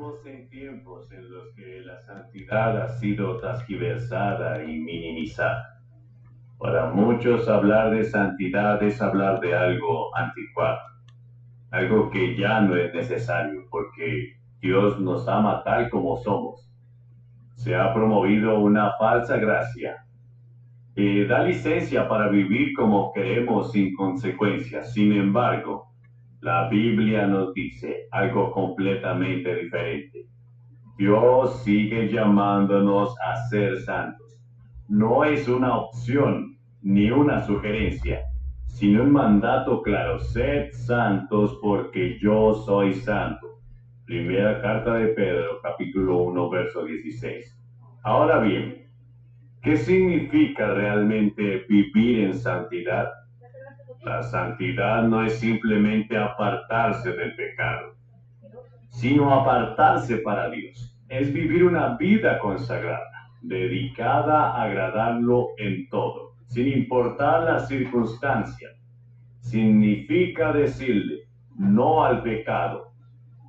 Vivimos en tiempos en los que la santidad ha sido transgiversada y minimizada. Para muchos hablar de santidad es hablar de algo anticuado, algo que ya no es necesario porque Dios nos ama tal como somos. Se ha promovido una falsa gracia que da licencia para vivir como queremos sin consecuencias. Sin embargo, la Biblia nos dice algo completamente diferente. Dios sigue llamándonos a ser santos. No es una opción ni una sugerencia, sino un mandato claro. Sed santos porque yo soy santo. Primera carta de Pedro, capítulo 1, verso 16. Ahora bien, ¿qué significa realmente vivir en santidad? La santidad no es simplemente apartarse del pecado, sino apartarse para Dios. Es vivir una vida consagrada, dedicada a agradarlo en todo, sin importar las circunstancias. Significa decirle no al pecado,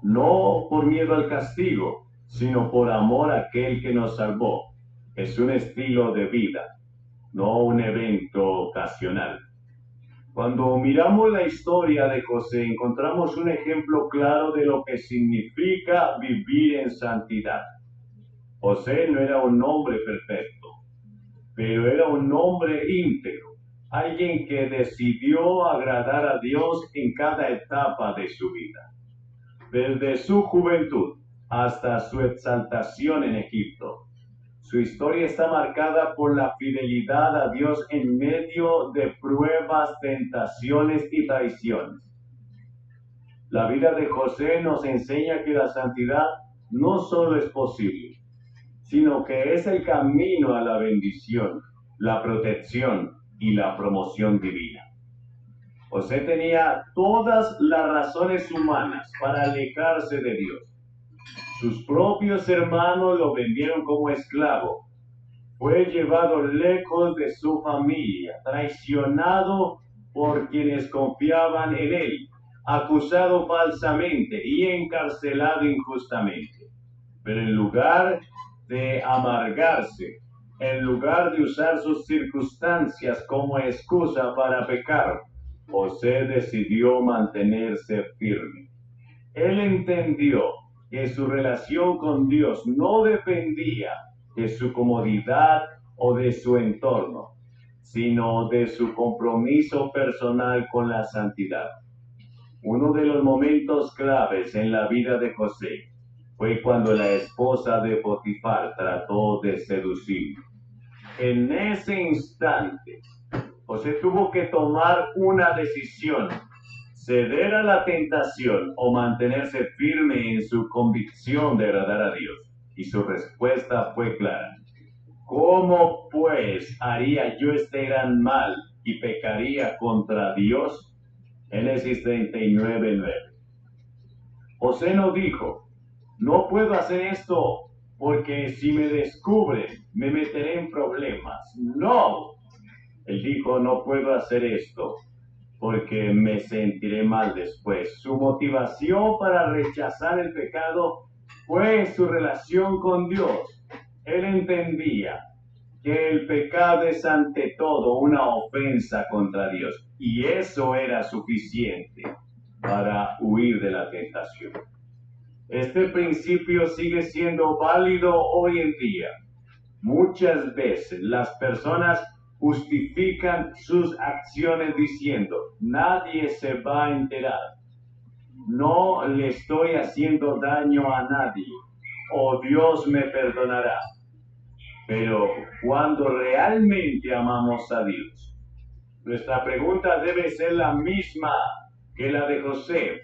no por miedo al castigo, sino por amor a aquel que nos salvó. Es un estilo de vida, no un evento ocasional. Cuando miramos la historia de José, encontramos un ejemplo claro de lo que significa vivir en santidad. José no era un hombre perfecto, pero era un hombre íntegro, alguien que decidió agradar a Dios en cada etapa de su vida. Desde su juventud hasta su exaltación en Egipto, su historia está marcada por la fidelidad a Dios en medio de pruebas, tentaciones y traiciones. La vida de José nos enseña que la santidad no solo es posible, sino que es el camino a la bendición, la protección y la promoción divina. José tenía todas las razones humanas para alejarse de Dios. Sus propios hermanos lo vendieron como esclavo. Fue llevado lejos de su familia, traicionado por quienes confiaban en él, acusado falsamente y encarcelado injustamente. Pero en lugar de amargarse, en lugar de usar sus circunstancias como excusa para pecar, José decidió mantenerse firme. Él entendió que su relación con Dios no dependía de su comodidad o de su entorno, sino de su compromiso personal con la santidad. Uno de los momentos claves en la vida de José fue cuando la esposa de Potifar trató de seducirlo. En ese instante, José tuvo que tomar una decisión: ceder a la tentación o mantenerse firme en su convicción de agradar a Dios. Y su respuesta fue clara: ¿cómo pues haría yo este gran mal y pecaría contra Dios? Génesis 39:9. José no dijo: no puedo hacer esto porque si me descubren me meteré en problemas. No, él dijo: no puedo hacer esto porque me sentiré mal después. Su motivación para rechazar el pecado fue su relación con Dios. Él entendía que el pecado es ante todo una ofensa contra Dios, y eso era suficiente para huir de la tentación. Este principio sigue siendo válido hoy en día. Muchas veces las personas justifican sus acciones diciendo: nadie se va a enterar, no le estoy haciendo daño a nadie, o Dios me perdonará. Pero cuando realmente amamos a Dios, nuestra pregunta debe ser la misma que la de José: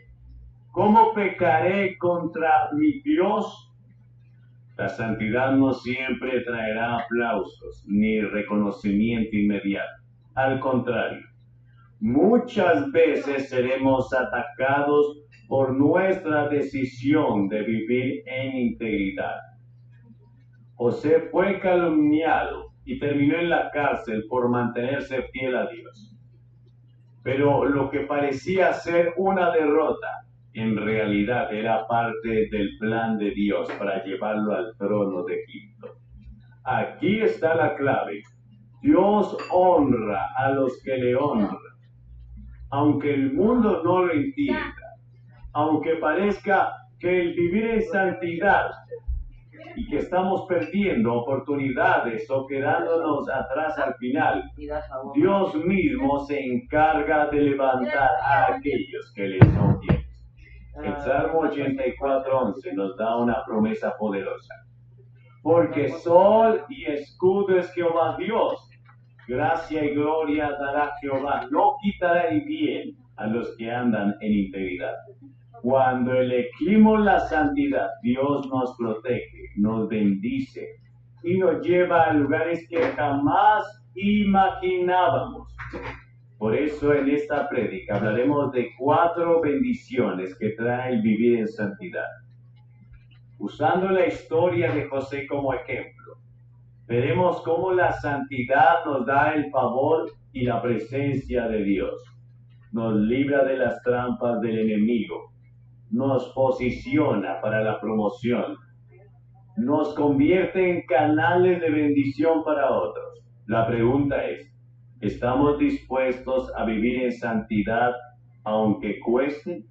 ¿cómo pecaré contra mi Dios? La santidad no siempre traerá aplausos ni reconocimiento inmediato. Al contrario, muchas veces seremos atacados por nuestra decisión de vivir en integridad. José fue calumniado y terminó en la cárcel por mantenerse fiel a Dios. Pero lo que parecía ser una derrota en realidad era parte del plan de Dios para llevarlo al trono de Egipto. Aquí está la clave. Dios honra a los que le honran. Aunque el mundo no lo entienda, aunque parezca que el vivir en santidad y que estamos perdiendo oportunidades o quedándonos atrás al final, Dios mismo se encarga de levantar a aquellos que le son fieles. El Salmo 84:11 nos da una promesa poderosa. Porque sol y escudo es Jehová Dios. Gracia y gloria dará Jehová. No quitará el bien a los que andan en integridad. Cuando elegimos la santidad, Dios nos protege, nos bendice y nos lleva a lugares que jamás imaginábamos. Por eso en esta prédica hablaremos de 4 bendiciones que trae el vivir en santidad. Usando la historia de José como ejemplo, veremos cómo la santidad nos da el favor y la presencia de Dios. Nos libra de las trampas del enemigo. Nos posiciona para la promoción. Nos convierte en canales de bendición para otros. La pregunta es, ¿estamos dispuestos a vivir en santidad aunque cueste?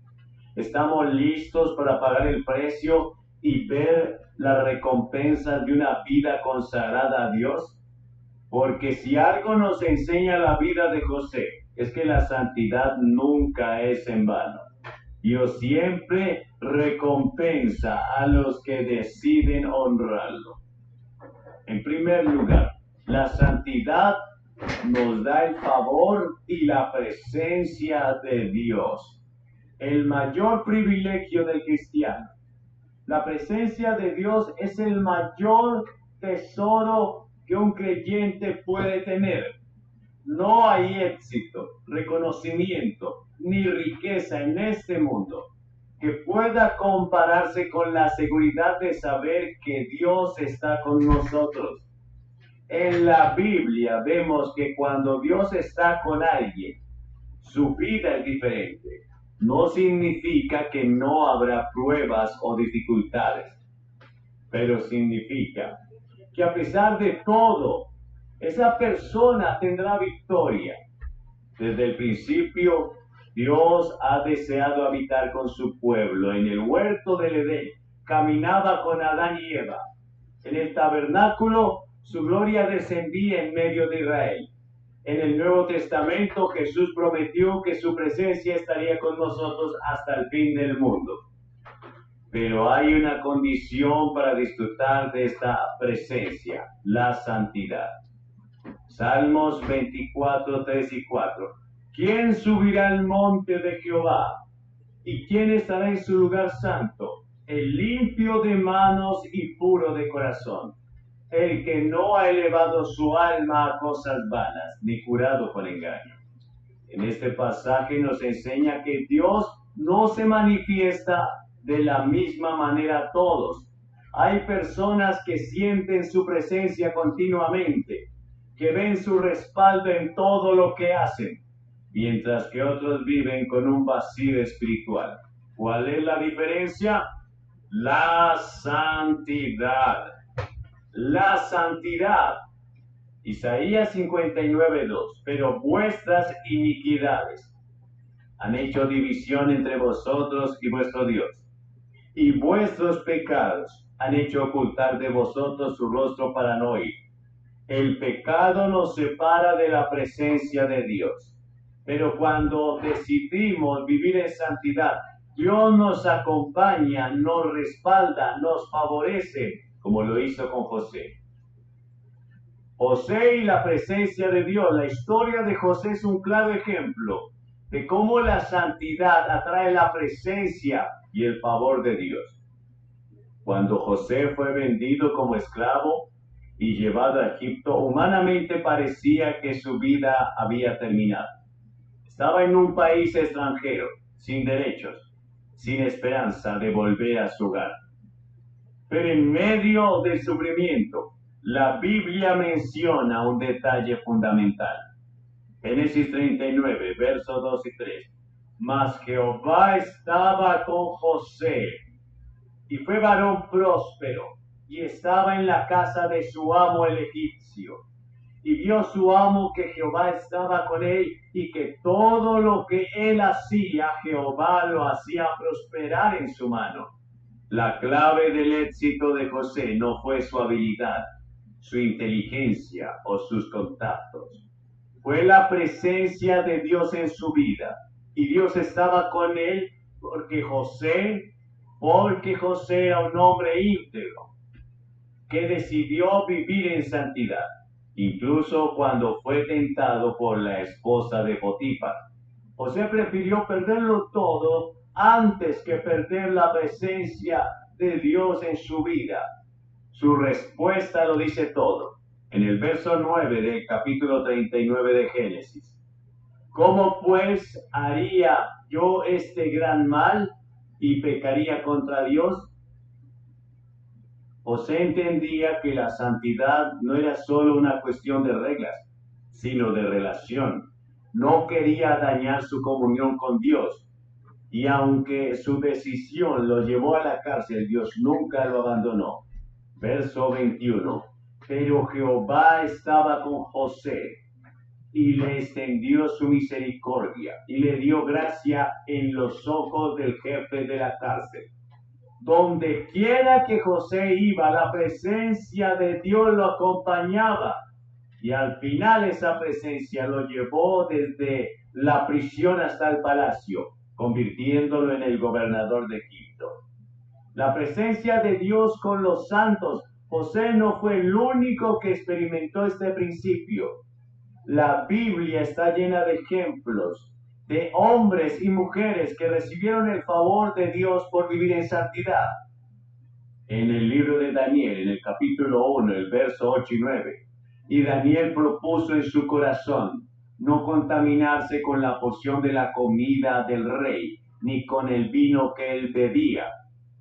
¿Estamos listos para pagar el precio y ver la recompensa de una vida consagrada a Dios? Porque si algo nos enseña la vida de José, es que la santidad nunca es en vano. Dios siempre recompensa a los que deciden honrarlo. En primer lugar, la santidad nos da el favor y la presencia de Dios. El mayor privilegio del cristiano. La presencia de Dios es el mayor tesoro que un creyente puede tener. No hay éxito, reconocimiento ni riqueza en este mundo que pueda compararse con la seguridad de saber que Dios está con nosotros. En la Biblia vemos que cuando Dios está con alguien, su vida es diferente. No significa que no habrá pruebas o dificultades, pero significa que a pesar de todo, esa persona tendrá victoria. Desde el principio, Dios ha deseado habitar con su pueblo. En el huerto del Edén, caminaba con Adán y Eva. En el tabernáculo, su gloria descendía en medio de Israel. En el Nuevo Testamento, Jesús prometió que su presencia estaría con nosotros hasta el fin del mundo. Pero hay una condición para disfrutar de esta presencia, la santidad. Salmos 24, 3 y 4. ¿Quién subirá al monte de Jehová? ¿Y quién estará en su lugar santo? El limpio de manos y puro de corazón, el que no ha elevado su alma a cosas vanas, ni jurado con engaño. En este pasaje nos enseña que Dios no se manifiesta de la misma manera a todos. Hay personas que sienten su presencia continuamente, que ven su respaldo en todo lo que hacen, mientras que otros viven con un vacío espiritual. ¿Cuál es la diferencia? La santidad. La santidad. Isaías 59:2. Pero vuestras iniquidades han hecho división entre vosotros y vuestro Dios, y vuestros pecados han hecho ocultar de vosotros su rostro para no oír. El pecado nos separa de la presencia de Dios, pero cuando decidimos vivir en santidad, Dios nos acompaña, nos respalda, nos favorece, como lo hizo con José. José y la presencia de Dios. La historia de José es un claro ejemplo de cómo la santidad atrae la presencia y el favor de Dios. Cuando José fue vendido como esclavo y llevado a Egipto, humanamente parecía que su vida había terminado. Estaba en un país extranjero, sin derechos, sin esperanza de volver a su hogar. Pero en medio del sufrimiento, la Biblia menciona un detalle fundamental. Génesis 39, versos 2 y 3. Mas Jehová estaba con José, y fue varón próspero, y estaba en la casa de su amo el egipcio. Y vio su amo que Jehová estaba con él, y que todo lo que él hacía, Jehová lo hacía prosperar en su mano. La clave del éxito de José no fue su habilidad, su inteligencia o sus contactos. Fue la presencia de Dios en su vida. Y Dios estaba con él porque José era un hombre íntegro que decidió vivir en santidad, incluso cuando fue tentado por la esposa de Potifar. José prefirió perderlo todo antes que perder la presencia de Dios en su vida. Su respuesta lo dice todo. En el verso 9 del capítulo 39 de Génesis. ¿Cómo pues haría yo este gran mal y pecaría contra Dios? José entendía que la santidad no era solo una cuestión de reglas, sino de relación. No quería dañar su comunión con Dios. Y aunque su decisión lo llevó a la cárcel, Dios nunca lo abandonó. Verso 21. Pero Jehová estaba con José y le extendió su misericordia y le dio gracia en los ojos del jefe de la cárcel. Donde quiera que José iba, la presencia de Dios lo acompañaba. Y al final esa presencia lo llevó desde la prisión hasta el palacio, convirtiéndolo en el gobernador de Egipto. La presencia de Dios con los santos. José no fue el único que experimentó este principio. La Biblia está llena de ejemplos de hombres y mujeres que recibieron el favor de Dios por vivir en santidad. En el libro de Daniel, en el capítulo 1, el verso 8 y 9, y Daniel propuso en su corazón no contaminarse con la porción de la comida del rey, ni con el vino que él bebía.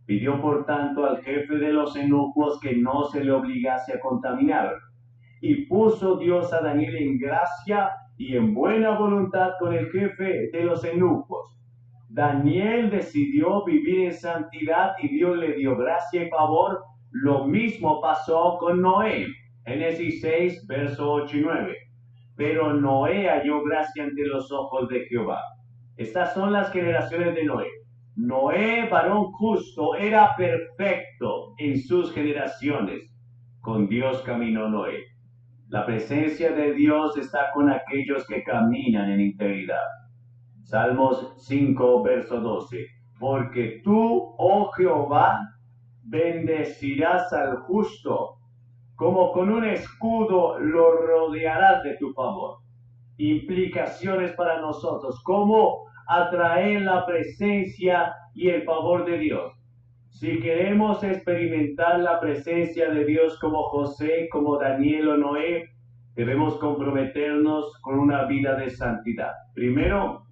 Pidió por tanto al jefe de los eunucos que no se le obligase a contaminar. Y puso Dios a Daniel en gracia y en buena voluntad con el jefe de los eunucos. Daniel decidió vivir en santidad y Dios le dio gracia y favor. Lo mismo pasó con Noé. Génesis 6, verso 8 y 9. Pero Noé halló gracia ante los ojos de Jehová. Estas son las generaciones de Noé. Noé, varón justo, era perfecto en sus generaciones. Con Dios caminó Noé. La presencia de Dios está con aquellos que caminan en integridad. Salmos 5, verso 12. Porque tú, oh Jehová, bendecirás al justo, como con un escudo lo rodearás de tu favor. Implicaciones para nosotros. ¿Cómo atraer la presencia y el favor de Dios? Si queremos experimentar la presencia de Dios como José, como Daniel o Noé, debemos comprometernos con una vida de santidad. Primero,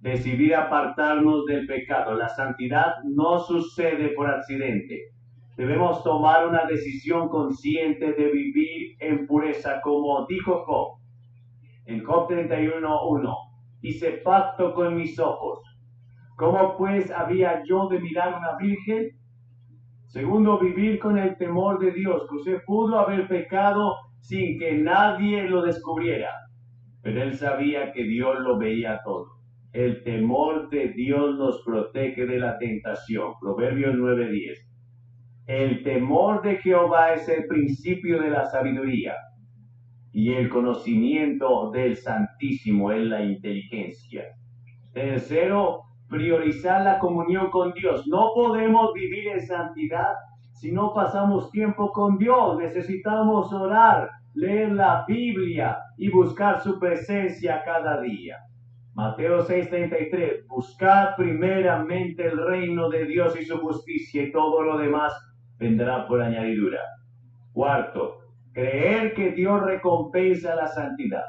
decidir apartarnos del pecado. La santidad no sucede por accidente. Debemos tomar una decisión consciente de vivir en pureza, como dijo Job. En Job 31:1, hice pacto con mis ojos. ¿Cómo pues había yo de mirar a una virgen? Segundo, vivir con el temor de Dios. José pudo haber pecado sin que nadie lo descubriera, pero él sabía que Dios lo veía todo. El temor de Dios nos protege de la tentación. Proverbios 9:10. El temor de Jehová es el principio de la sabiduría, y el conocimiento del Santísimo es la inteligencia. Tercero, priorizar la comunión con Dios. No podemos vivir en santidad si no pasamos tiempo con Dios. Necesitamos orar, leer la Biblia y buscar su presencia cada día. Mateo 6:33, buscad primeramente el reino de Dios y su justicia, y todo lo demás vendrá por añadidura. Cuarto, creer que Dios recompensa la santidad.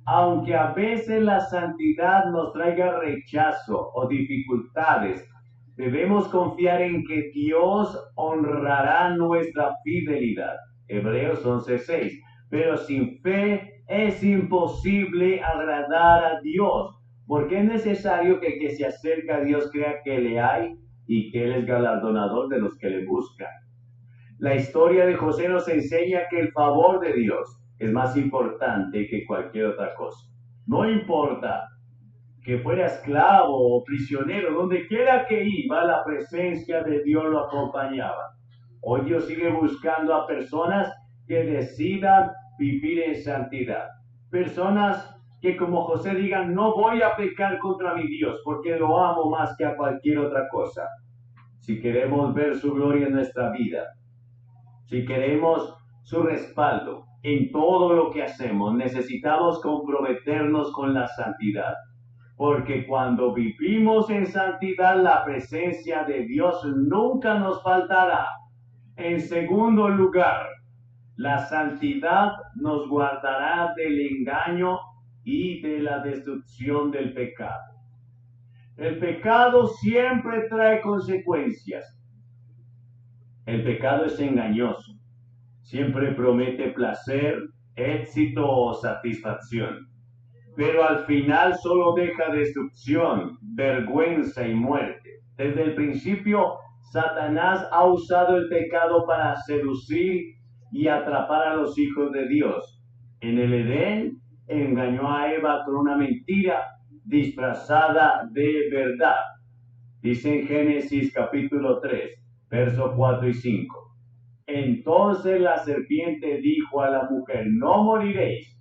Aunque a veces la santidad nos traiga rechazo o dificultades, debemos confiar en que Dios honrará nuestra fidelidad. Hebreos 11:6. Pero sin fe es imposible agradar a Dios, Porque es necesario que el que se acerca a Dios crea que le hay y que Él es galardonador de los que le buscan. La historia de José nos enseña que el favor de Dios es más importante que cualquier otra cosa. No importa que fuera esclavo o prisionero, donde quiera que iba, la presencia de Dios lo acompañaba. Hoy Dios sigue buscando a personas que decidan vivir en santidad. Personas que como José digan, no voy a pecar contra mi Dios porque lo amo más que a cualquier otra cosa. Si queremos ver su gloria en nuestra vida, si queremos su respaldo en todo lo que hacemos, necesitamos comprometernos con la santidad. Porque cuando vivimos en santidad, la presencia de Dios nunca nos faltará. En segundo lugar, la santidad nos guardará del engaño y de la destrucción del pecado. El pecado siempre trae consecuencias. El pecado es engañoso. Siempre promete placer, éxito o satisfacción. Pero al final solo deja destrucción, vergüenza y muerte. Desde el principio, Satanás ha usado el pecado para seducir y atrapar a los hijos de Dios. En el Edén, engañó a Eva con una mentira disfrazada de verdad. Dice en Génesis capítulo 3, versos 4 y 5. Entonces la serpiente dijo a la mujer, no moriréis,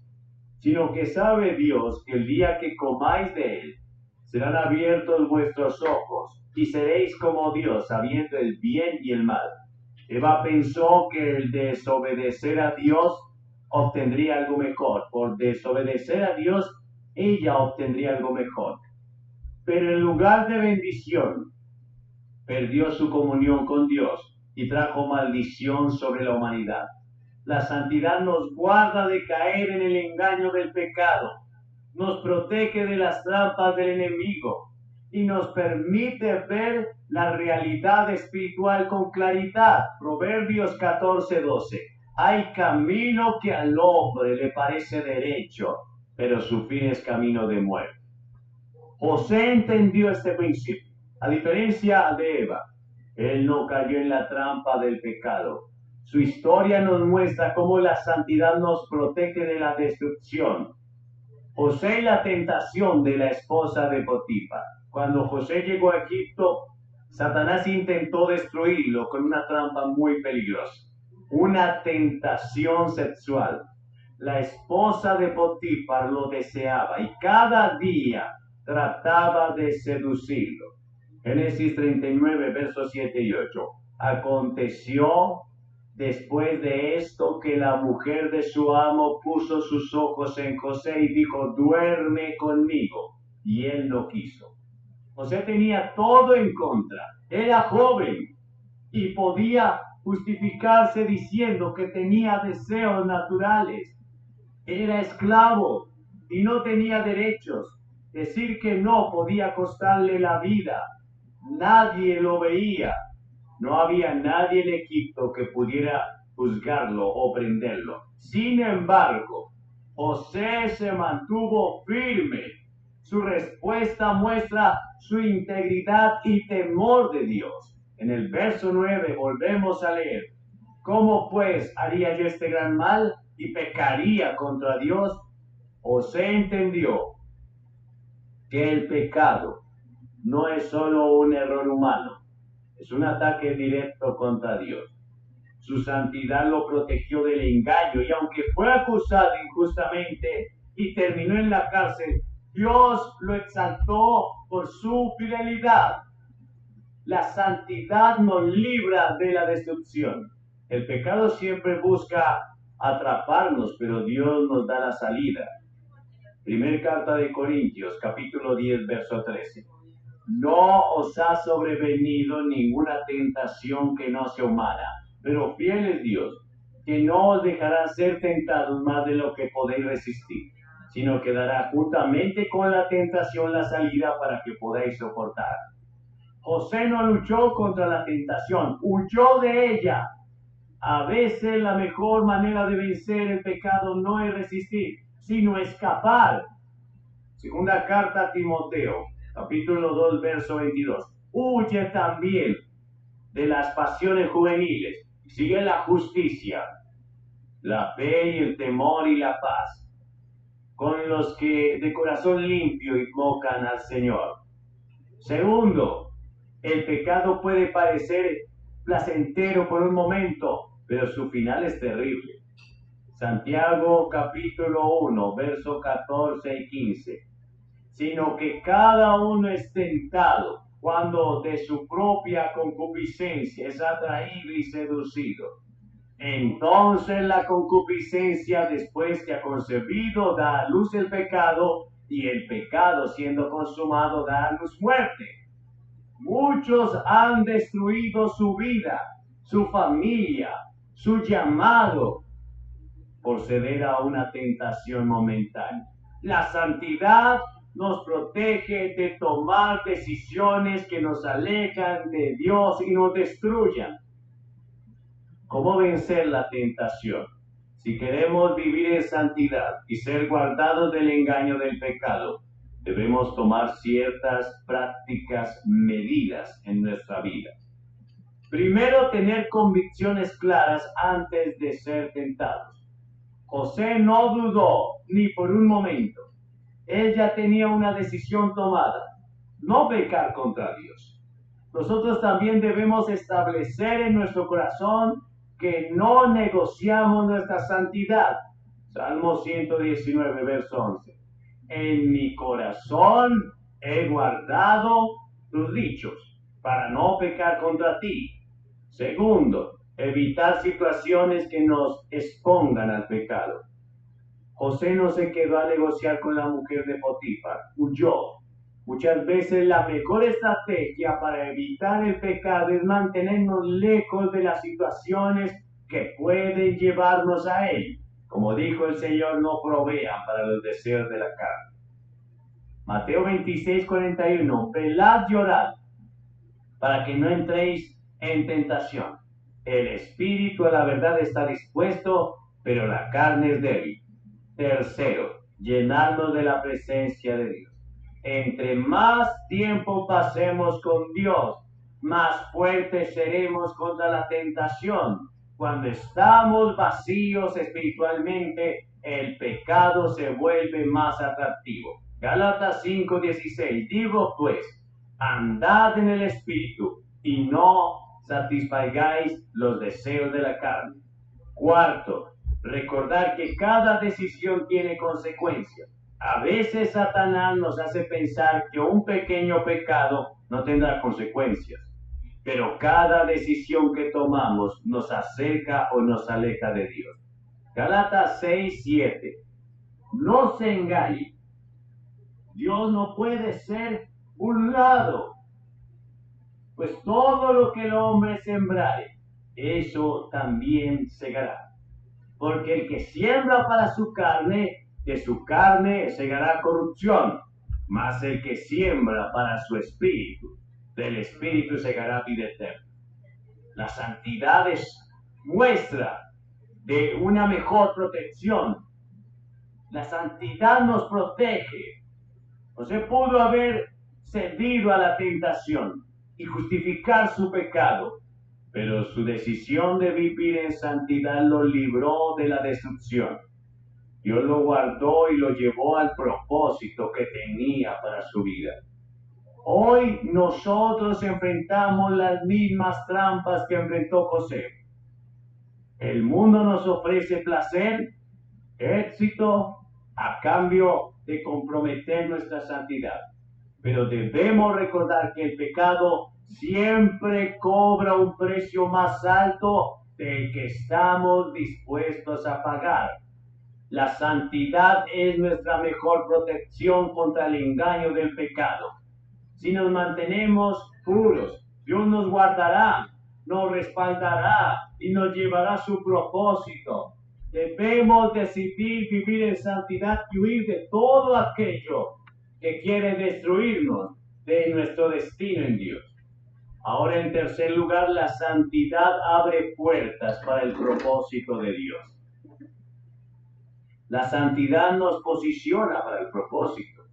sino que sabe Dios que el día que comáis de él, serán abiertos vuestros ojos, y seréis como Dios, sabiendo el bien y el mal. Eva pensó que el desobedecer a Dios obtendría algo mejor. Por desobedecer a Dios, ella obtendría algo mejor. Pero en lugar de bendición, perdió su comunión con Dios y trajo maldición sobre la humanidad. La santidad nos guarda de caer en el engaño del pecado, nos protege de las trampas del enemigo y nos permite ver la realidad espiritual con claridad. Proverbios 14:12. Hay camino que al hombre le parece derecho, pero su fin es camino de muerte. José entendió este principio. A diferencia de Eva, él no cayó en la trampa del pecado. Su historia nos muestra cómo la santidad nos protege de la destrucción. José y la tentación de la esposa de Potifar. Cuando José llegó a Egipto, Satanás intentó destruirlo con una trampa muy peligrosa. Una tentación sexual. La esposa de Potifar lo deseaba y cada día trataba de seducirlo. Génesis 39, versos 7 y 8. Aconteció después de esto que la mujer de su amo puso sus ojos en José y dijo, duerme conmigo. Y él no quiso. José tenía todo en contra. Era joven y podía justificarse diciendo que tenía deseos naturales. Era esclavo y no tenía derechos. Decir que no podía costarle la vida. Nadie lo veía. No había nadie en Egipto que pudiera juzgarlo o prenderlo. Sin embargo, José se mantuvo firme. Su respuesta muestra su integridad y temor de Dios. En el verso 9 volvemos a leer, ¿cómo pues haría yo este gran mal y pecaría contra Dios? José entendió que el pecado no es solo un error humano, es un ataque directo contra Dios. Su santidad lo protegió del engaño y aunque fue acusado injustamente y terminó en la cárcel, Dios lo exaltó por su fidelidad. La santidad nos libra de la destrucción. El pecado siempre busca atraparnos, pero Dios nos da la salida. Primer carta de Corintios, capítulo 10, verso 13. No os ha sobrevenido ninguna tentación que no sea humana, pero fiel es Dios, que no os dejará ser tentados más de lo que podéis resistir, sino que dará juntamente con la tentación la salida para que podáis soportar. José no luchó contra la tentación, huyó de ella. A veces la mejor manera de vencer el pecado no es resistir, sino escapar. Segunda carta a Timoteo, capítulo 2, verso 22. Huye también de las pasiones juveniles. Sigue la justicia, la fe y el temor y la paz, con los que de corazón limpio invocan al Señor. Segundo, el pecado puede parecer placentero por un momento, pero su final es terrible. Santiago capítulo 1, verso 14 y 15. Sino que cada uno es tentado cuando de su propia concupiscencia es atraído y seducido. Entonces la concupiscencia, después que ha concebido, da a luz el pecado, y el pecado, siendo consumado, da a luz muerte. Muchos han destruido su vida, su familia, su llamado, por ceder a una tentación momentánea. La santidad nos protege de tomar decisiones que nos alejan de Dios y nos destruyan. ¿Cómo vencer la tentación? Si queremos vivir en santidad y ser guardados del engaño del pecado, debemos tomar ciertas prácticas medidas en nuestra vida. Primero, tener convicciones claras antes de ser tentados. José no dudó ni por un momento. Él ya tenía una decisión tomada: no pecar contra Dios. Nosotros también debemos establecer en nuestro corazón que no negociamos nuestra santidad. Salmo 119, verso 11. En mi corazón he guardado tus dichos para no pecar contra ti. Segundo, evitar situaciones que nos expongan al pecado. José no se quedó a negociar con la mujer de Potifar, huyó. Muchas veces la mejor estrategia para evitar el pecado es mantenernos lejos de las situaciones que pueden llevarnos a él. Como dijo el Señor, no provean para los deseos de la carne. Mateo 26, 41. Velad y orad para que no entréis en tentación. El espíritu a la verdad está dispuesto, pero la carne es débil. Tercero, llenarnos de la presencia de Dios. Entre más tiempo pasemos con Dios, más fuertes seremos contra la tentación. Cuando estamos vacíos espiritualmente, el pecado se vuelve más atractivo. Gálatas 5:16. Digo pues, andad en el espíritu y no satisfagáis los deseos de la carne. Cuarto, recordar que cada decisión tiene consecuencias. A veces Satanás nos hace pensar que un pequeño pecado no tendrá consecuencias, pero cada decisión que tomamos nos acerca o nos aleja de Dios. Gálatas 6:7. No se engañen. Dios no puede ser burlado, pues todo lo que el hombre sembrare, eso también segará. Porque el que siembra para su carne, de su carne segará corrupción, mas el que siembra para su espíritu, del espíritu segará vida eterna. La santidad es muestra de una mejor protección. La santidad nos protege. José pudo haber cedido a la tentación y justificar su pecado, pero su decisión de vivir en santidad lo libró de la destrucción. Dios lo guardó y lo llevó al propósito que tenía para su vida. Hoy nosotros enfrentamos las mismas trampas que enfrentó José. El mundo nos ofrece placer, éxito, a cambio de comprometer nuestra santidad. Pero debemos recordar que el pecado siempre cobra un precio más alto del que estamos dispuestos a pagar. La santidad es nuestra mejor protección contra el engaño del pecado. Si nos mantenemos puros, Dios nos guardará, nos respaldará y nos llevará a su propósito. Debemos decidir vivir en santidad y huir de todo aquello que quiere destruirnos de nuestro destino en Dios. Ahora, en tercer lugar, la santidad abre puertas para el propósito de Dios. La santidad nos posiciona para el propósito.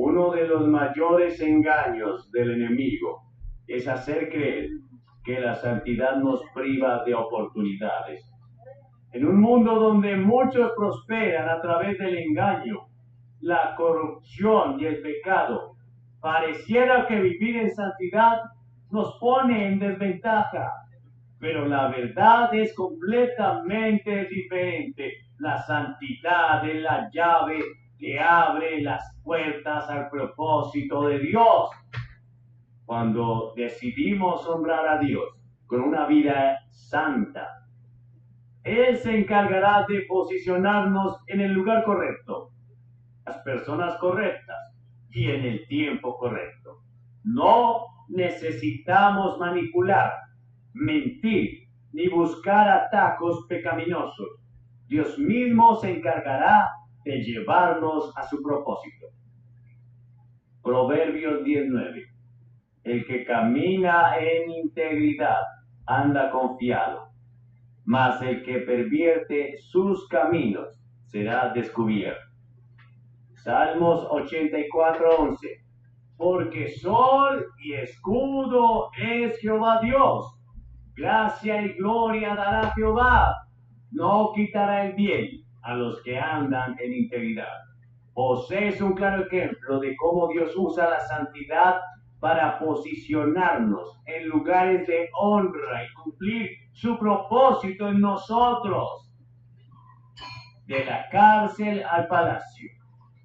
Uno de los mayores engaños del enemigo es hacer creer que la santidad nos priva de oportunidades. En un mundo donde muchos prosperan a través del engaño, la corrupción y el pecado, pareciera que vivir en santidad nos pone en desventaja. Pero la verdad es completamente diferente. La santidad es la llave que abre las puertas al propósito de Dios. Cuando decidimos honrar a Dios con una vida santa, Él se encargará de posicionarnos en el lugar correcto, las personas correctas y en el tiempo correcto. No necesitamos manipular, mentir ni buscar atajos pecaminosos. Dios mismo se encargará de llevarnos a su propósito. Proverbios 19. El que camina en integridad anda confiado, mas el que pervierte sus caminos será descubierto. Salmos 84:11. Porque sol y escudo es Jehová Dios. Gracia y gloria dará Jehová. No quitará el bien a los que andan en integridad. José es un claro ejemplo de cómo Dios usa la santidad para posicionarnos en lugares de honra y cumplir su propósito en nosotros. De la cárcel al palacio.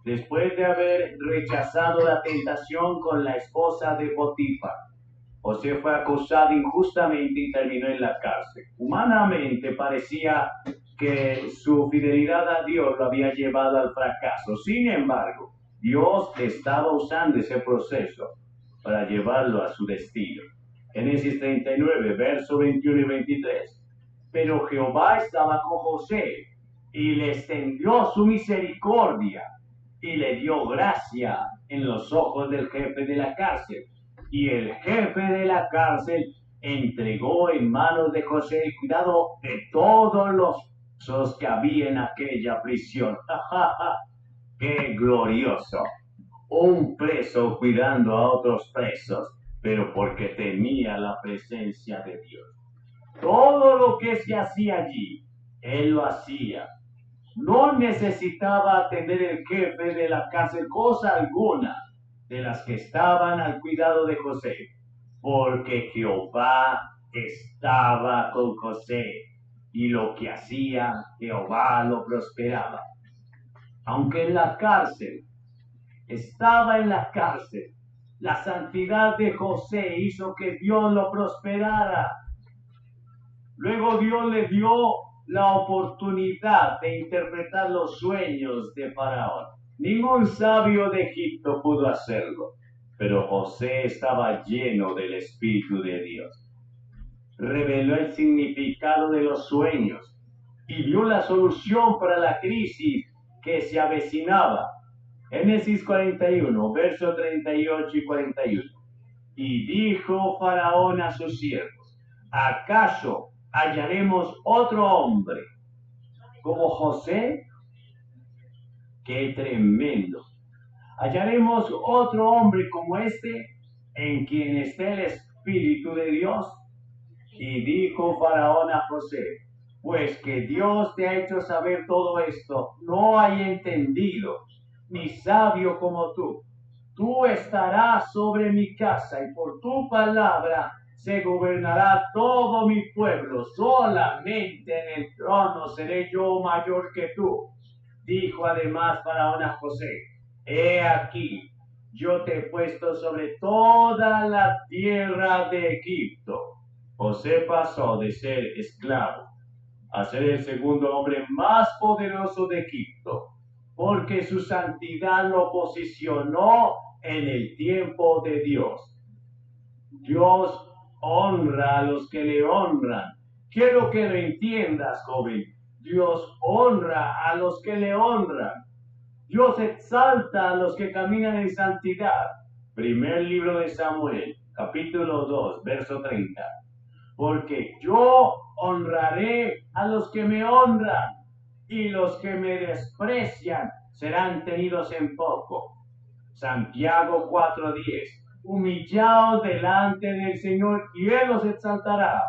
Después de haber rechazado la tentación con la esposa de Potifar, José fue acusado injustamente y terminó en la cárcel. Humanamente parecía que su fidelidad a Dios lo había llevado al fracaso. Sin embargo, Dios estaba usando ese proceso para llevarlo a su destino. Génesis 39, versos 21 y 23. Pero Jehová estaba con José y le extendió su misericordia y le dio gracia en los ojos del jefe de la cárcel. Y el jefe de la cárcel entregó en manos de José el cuidado de todos los que había en aquella prisión. ¡Qué glorioso! Un preso cuidando a otros presos, pero porque tenía la presencia de Dios. Todo lo que se hacía allí, él lo hacía. No necesitaba atender el jefe de la cárcel cosa alguna de las que estaban al cuidado de José, porque Jehová estaba con José y lo que hacía, Jehová lo prosperaba. Aunque en la cárcel, estaba en la cárcel, la santidad de José hizo que Dios lo prosperara. Luego Dios le dio la oportunidad de interpretar los sueños de Faraón. Ningún sabio de Egipto pudo hacerlo, pero José estaba lleno del Espíritu de Dios. Reveló el significado de los sueños y dio la solución para la crisis que se avecinaba. Génesis 41, versos 38 y 41. Y dijo Faraón a sus siervos: ¿acaso hallaremos otro hombre como José? ¡Qué tremendo! ¿Hallaremos otro hombre como este en quien esté el Espíritu de Dios? Y dijo Faraón a José: pues que Dios te ha hecho saber todo esto, no hay entendido ni sabio como tú. Tú estarás sobre mi casa y por tu palabra se gobernará todo mi pueblo. Solamente en el trono seré yo mayor que tú. Dijo además Faraón a José: he aquí, yo te he puesto sobre toda la tierra de Egipto. José pasó de ser esclavo a ser el segundo hombre más poderoso de Egipto, porque su santidad lo posicionó en el tiempo de Dios. Dios honra a los que le honran. Quiero que lo entiendas, joven. Dios honra a los que le honran. Dios exalta a los que caminan en santidad. Primer libro de Samuel, capítulo 2, verso 30. Porque yo honraré a los que me honran, y los que me desprecian serán tenidos en poco. Santiago 4:10. Humillaos delante del Señor y Él os exaltará.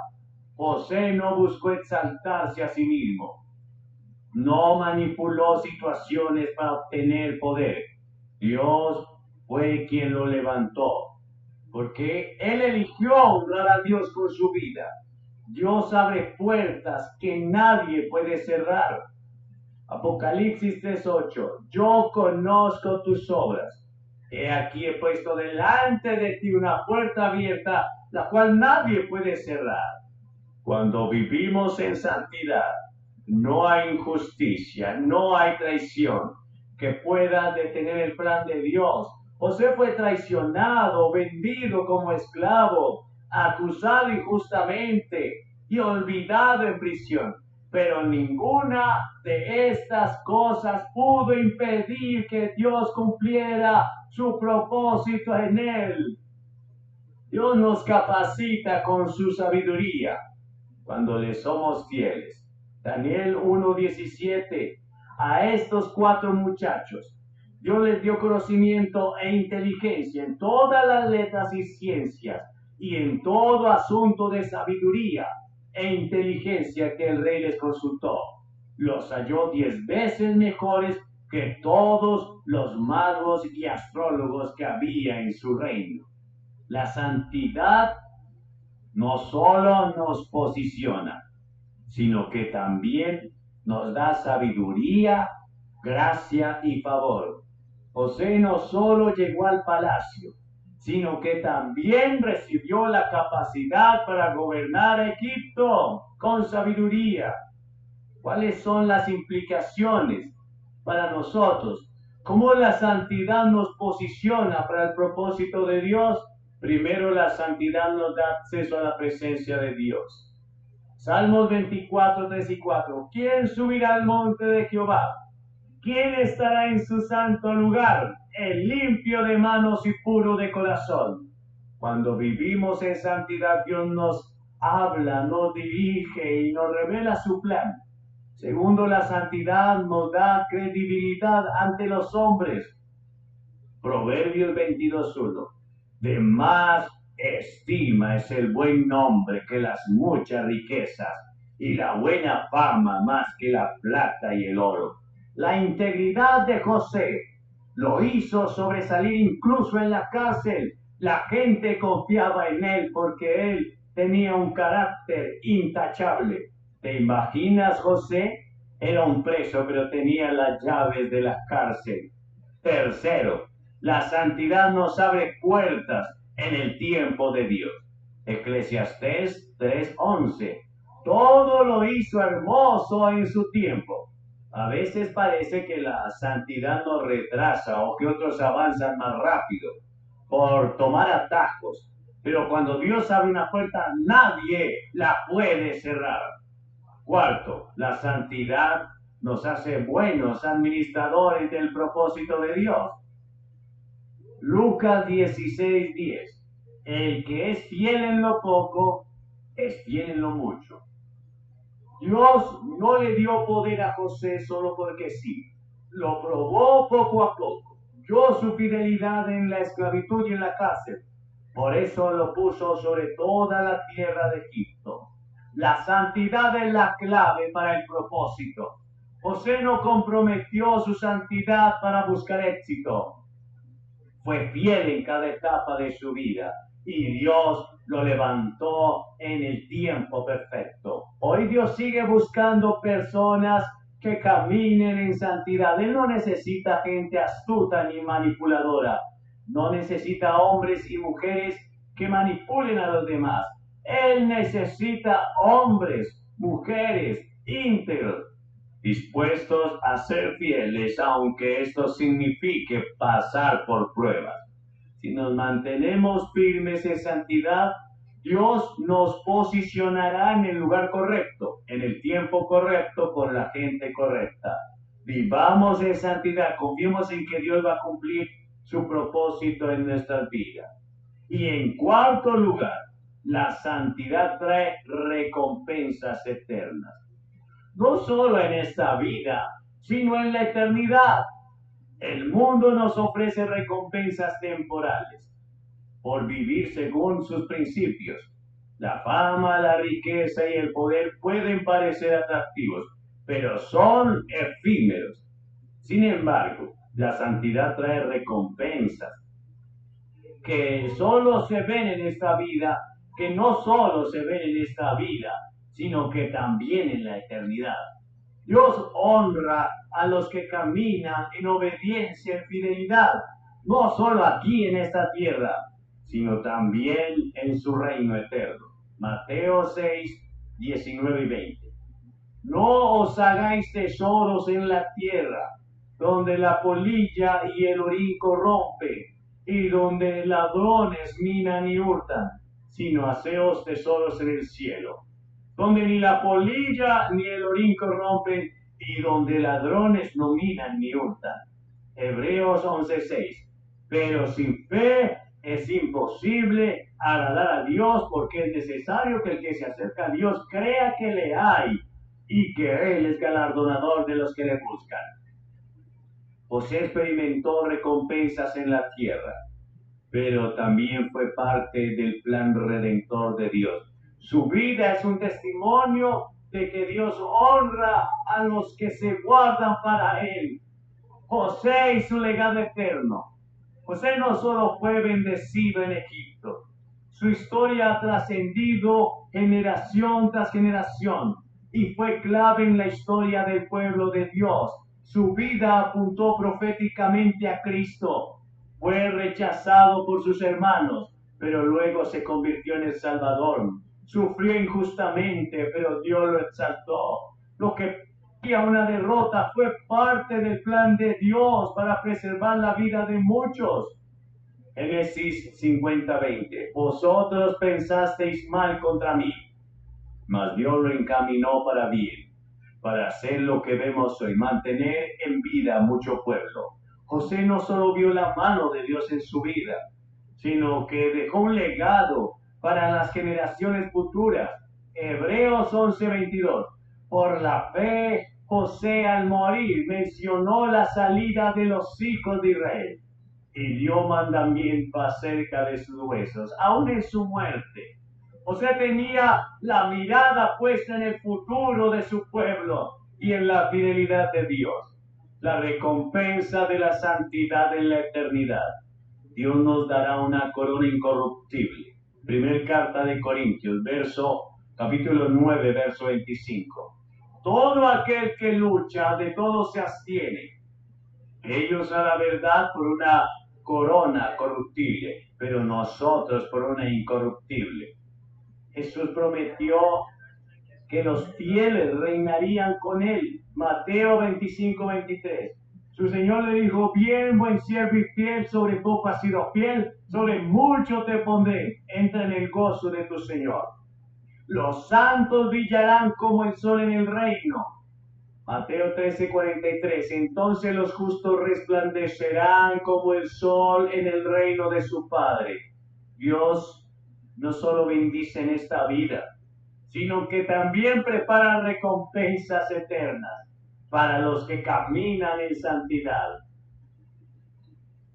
José no buscó exaltarse a sí mismo. No manipuló situaciones para obtener poder. Dios fue quien lo levantó, porque Él eligió honrar a Dios con su vida. Dios abre puertas que nadie puede cerrar. Apocalipsis 3:8. Yo conozco tus obras. He aquí he puesto delante de ti una puerta abierta, la cual nadie puede cerrar. Cuando vivimos en santidad, no hay injusticia, no hay traición que pueda detener el plan de Dios. José fue traicionado, vendido como esclavo, acusado injustamente y olvidado en prisión. Pero ninguna de estas cosas pudo impedir que Dios cumpliera su propósito en él. Dios nos capacita con su sabiduría cuando le somos fieles. Daniel 1:17. A estos 4 muchachos Dios les dio conocimiento e inteligencia en todas las letras y ciencias y en todo asunto de sabiduría e inteligencia que el rey les consultó. Los halló 10 veces mejores que todos los magos y astrólogos que había en su reino. La santidad no solo nos posiciona, sino que también nos da sabiduría, gracia y favor. José no solo llegó al palacio, sino que también recibió la capacidad para gobernar Egipto con sabiduría. ¿Cuáles son las implicaciones para nosotros? ¿Cómo la santidad nos posiciona para el propósito de Dios? Primero, la santidad nos da acceso a la presencia de Dios. Salmos 24, 3 y 4. ¿Quién subirá al monte de Jehová? ¿Quién estará en su santo lugar? El limpio de manos y puro de corazón. Cuando vivimos en santidad, Dios nos habla, nos dirige y nos revela su plan. Segundo, la santidad nos da credibilidad ante los hombres. Proverbios 22:1. De más estima es el buen nombre que las muchas riquezas, y la buena fama más que la plata y el oro. La integridad de José lo hizo sobresalir incluso en la cárcel. La gente confiaba en él porque él tenía un carácter intachable. ¿Te imaginas, José? Era un preso, pero tenía las llaves de la cárcel. Tercero, la santidad nos abre puertas en el tiempo de Dios. Eclesiastés 3:11. Todo lo hizo hermoso en su tiempo. A veces parece que la santidad nos retrasa o que otros avanzan más rápido por tomar atajos. Pero cuando Dios abre una puerta, nadie la puede cerrar. Cuarto, la santidad nos hace buenos administradores del propósito de Dios. Lucas 16:10. El que es fiel en lo poco, es fiel en lo mucho. Dios no le dio poder a José solo porque sí. Lo probó poco a poco. Vio su fidelidad en la esclavitud y en la cárcel. Por eso lo puso sobre toda la tierra de Egipto. La santidad es la clave para el propósito. José no comprometió su santidad para buscar éxito. Fue fiel en cada etapa de su vida y Dios lo levantó en el tiempo perfecto. Hoy Dios sigue buscando personas que caminen en santidad. Él no necesita gente astuta ni manipuladora. No necesita hombres y mujeres que manipulen a los demás. Él necesita hombres, mujeres íntegros, dispuestos a ser fieles, aunque esto signifique pasar por pruebas. Si nos mantenemos firmes en santidad, Dios nos posicionará en el lugar correcto, en el tiempo correcto, con la gente correcta. Vivamos en santidad, confiemos en que Dios va a cumplir su propósito en nuestras vidas. Y en cuarto lugar, la santidad trae recompensas eternas. No solo en esta vida, sino en la eternidad. El mundo nos ofrece recompensas temporales por vivir según sus principios. La fama, la riqueza y el poder pueden parecer atractivos, pero son efímeros. Sin embargo, la santidad trae recompensas que solo se ven en esta vida, que no solo se ven en esta vida, sino que también en la eternidad. Dios honra a los que caminan en obediencia y fidelidad, no solo aquí en esta tierra, sino también en su reino eterno. Mateo 6, 19 y 20. No os hagáis tesoros en la tierra, donde la polilla y el orín corrompen, y donde ladrones minan y hurtan, sino haceos tesoros en el cielo, donde ni la polilla ni el orín corrompen, y donde ladrones no minan ni hurtan. Hebreos 11:6. Pero sin fe es imposible agradar a Dios, porque es necesario que el que se acerca a Dios crea que le hay y que Él es galardonador de los que le buscan. José experimentó recompensas en la tierra, pero también fue parte del plan redentor de Dios. Su vida es un testimonio de que Dios honra a los que se guardan para Él. José y su legado eterno. José no solo fue bendecido en Egipto, su historia ha trascendido generación tras generación y fue clave en la historia del pueblo de Dios. Su vida apuntó proféticamente a Cristo. Fue rechazado por sus hermanos, pero luego se convirtió en el Salvador. Sufrió injustamente, pero Dios lo exaltó. Lo que parecía una derrota fue parte del plan de Dios para preservar la vida de muchos. Génesis 50:20. Vosotros pensasteis mal contra mí, mas Dios lo encaminó para bien, para hacer lo que vemos hoy, mantener en vida a mucho pueblo. José no solo vio la mano de Dios en su vida, sino que dejó un legado para las generaciones futuras. Hebreos 11:22. Por la fe, José al morir mencionó la salida de los hijos de Israel y dio mandamiento acerca de sus huesos, aún en su muerte. José tenía la mirada puesta en el futuro de su pueblo y en la fidelidad de Dios, la recompensa de la santidad en la eternidad. Dios nos dará una corona incorruptible. Primer carta de Corintios, capítulo 9, verso 25. Todo aquel que lucha, de todo se abstiene. Ellos a la verdad por una corona corruptible, pero nosotros por una incorruptible. Jesús prometió que los fieles reinarían con él. Mateo 25:23. Su Señor le dijo: bien, buen siervo y fiel, sobre poco has sido fiel, sobre mucho te pondré, entra en el gozo de tu Señor. Los santos brillarán como el sol en el reino. Mateo 13:43. Entonces los justos resplandecerán como el sol en el reino de su Padre. Dios no solo bendice en esta vida, sino que también prepara recompensas eternas para los que caminan en santidad.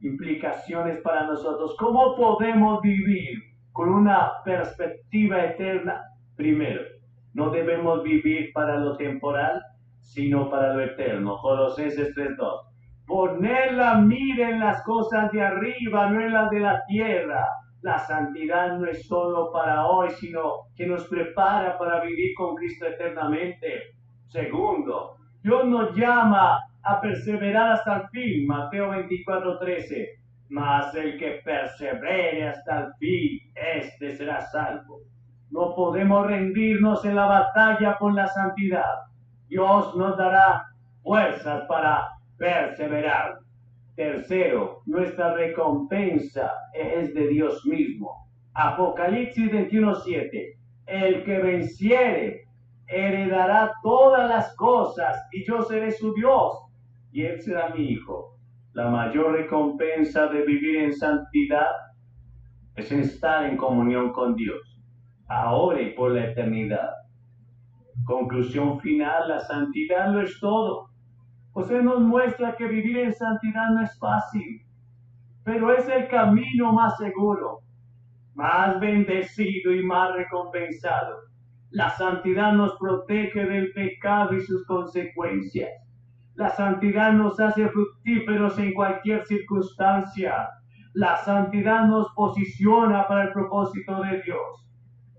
Implicaciones para nosotros. ¿Cómo podemos vivir con una perspectiva eterna? Primero, no debemos vivir para lo temporal, sino para lo eterno. Colosenses 3:2. Poner la mira en las cosas de arriba, no en las de la tierra. La santidad no es solo para hoy, sino que nos prepara para vivir con Cristo eternamente. Segundo, Dios nos llama a perseverar hasta el fin. Mateo 24:13. Mas el que persevere hasta el fin, este será salvo. No podemos rendirnos en la batalla por la santidad. Dios nos dará fuerzas para perseverar. Tercero, nuestra recompensa es de Dios mismo. Apocalipsis 21:7. El que venciere heredará todas las cosas y yo seré su Dios y él será mi hijo. La mayor recompensa de vivir en santidad es estar en comunión con Dios, ahora y por la eternidad. Conclusión final: la santidad lo es todo. José nos muestra que vivir en santidad no es fácil, pero es el camino más seguro, más bendecido y más recompensado. La santidad nos protege del pecado y sus consecuencias. La santidad nos hace fructíferos en cualquier circunstancia. La santidad nos posiciona para el propósito de Dios.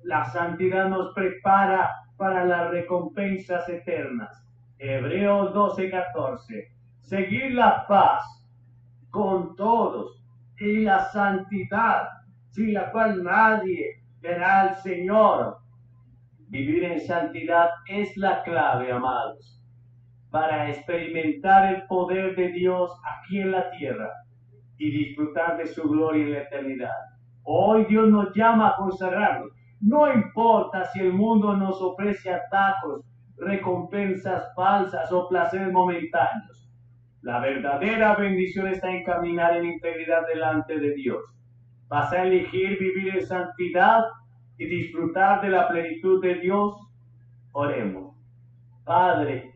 La santidad nos prepara para las recompensas eternas. Hebreos 12:14. Seguir la paz con todos y la santidad, sin la cual nadie verá al Señor. Vivir en santidad es la clave, amados, para experimentar el poder de Dios aquí en la tierra y disfrutar de su gloria en la eternidad. Hoy Dios nos llama a consagrarnos. No importa si el mundo nos ofrece atajos, recompensas falsas o placeres momentáneos. La verdadera bendición está en caminar en integridad delante de Dios. ¿Vas a elegir vivir en santidad y disfrutar de la plenitud de Dios? Oremos. Padre,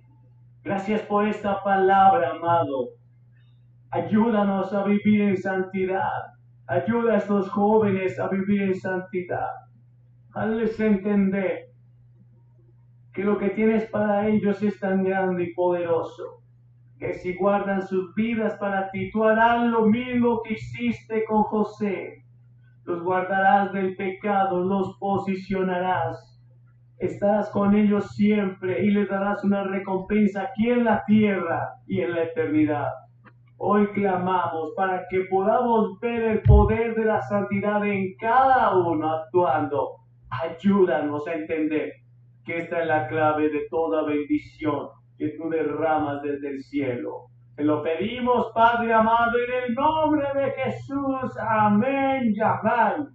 gracias por esta palabra, amado. Ayúdanos a vivir en santidad. Ayuda a estos jóvenes a vivir en santidad. Hazles entender que lo que tienes para ellos es tan grande y poderoso, que si guardan sus vidas para ti, tú harás lo mismo que hiciste con José. Los guardarás del pecado, los posicionarás. Estarás con ellos siempre y les darás una recompensa aquí en la tierra y en la eternidad. Hoy clamamos para que podamos ver el poder de la santidad en cada uno actuando. Ayúdanos a entender que esta es la clave de toda bendición que tú derramas desde el cielo. Te lo pedimos, Padre amado, en el nombre de Jesús. Amén y amén.